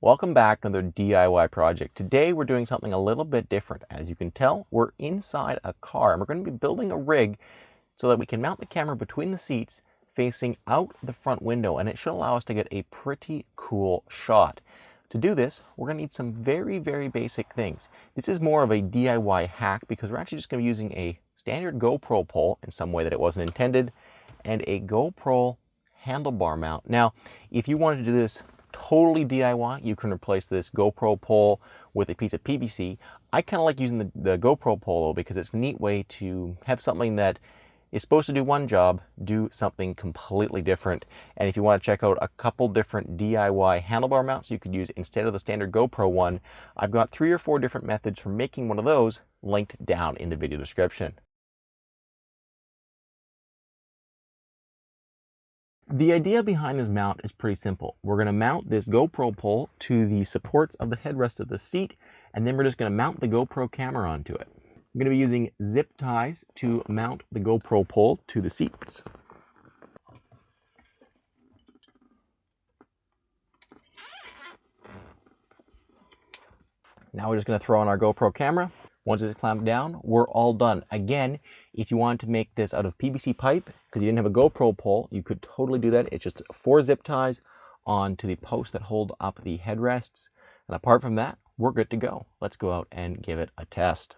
Welcome back to another DIY project. Today we're doing something a little bit different. As you can tell, we're inside a car and we're going to be building a rig so that we can mount the camera between the seats facing out the front window, and it should allow us to get a pretty cool shot. To do this, we're going to need some very basic things. This is more of a DIY hack because we're actually just going to be using a standard GoPro pole in some way that it wasn't intended and a GoPro handlebar mount. Now, if you wanted to do this totally DIY, you can replace this GoPro pole with a piece of PVC. I kind of like using the GoPro pole though, because it's a neat way to have something that is supposed to do one job, do something completely different. And if you want to check out a couple different DIY handlebar mounts you could use instead of the standard GoPro one, I've got 3 or 4 different methods for making one of those linked down in the video description. The idea behind this mount is pretty simple. We're going to mount this GoPro pole to the supports of the headrest of the seat, and then we're just going to mount the GoPro camera onto it. I'm going to be using zip ties to mount the GoPro pole to the seats. Now we're just going to throw on our GoPro camera. Once it's clamped down, we're all done. Again, if you wanted to make this out of PVC pipe, because you didn't have a GoPro pole, you could totally do that. It's just 4 zip ties onto the posts that hold up the headrests. And apart from that, we're good to go. Let's go out and give it a test.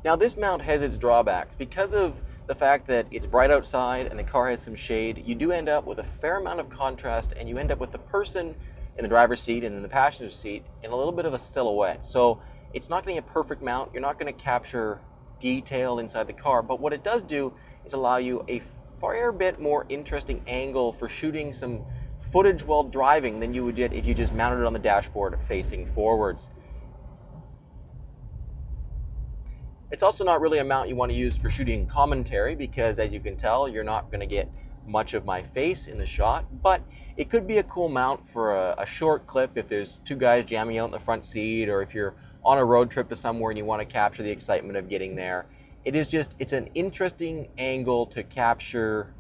Now this mount has its drawbacks. Because of the fact that it's bright outside and the car has some shade, you do end up with a fair amount of contrast, and you end up with the person in the driver's seat and in the passenger seat in a little bit of a silhouette. So it's not going to be a perfect mount. You're not going to capture detail inside the car, but what it does do is allow you a fair bit more interesting angle for shooting some footage while driving than you would get if you just mounted it on the dashboard facing forwards. It's also not really a mount you want to use for shooting commentary because, as you can tell, you're not going to get much of my face in the shot, but it could be a cool mount for a short clip if there's 2 guys jamming out in the front seat, or if you're on a road trip to somewhere and you want to capture the excitement of getting there. It's an interesting angle to capture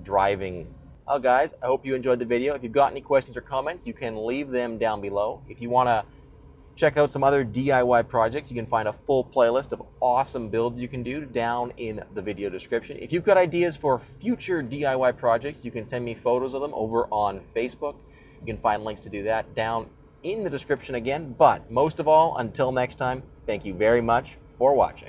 driving. Well, guys, I hope you enjoyed the video. If you've got any questions or comments, you can leave them down below. If you want to check out some other DIY projects, you can find a full playlist of awesome builds you can do down in the video description. If you've got ideas for future DIY projects, you can send me photos of them over on Facebook. You can find links to do that down in the description again. But most of all, until next time, thank you very much for watching.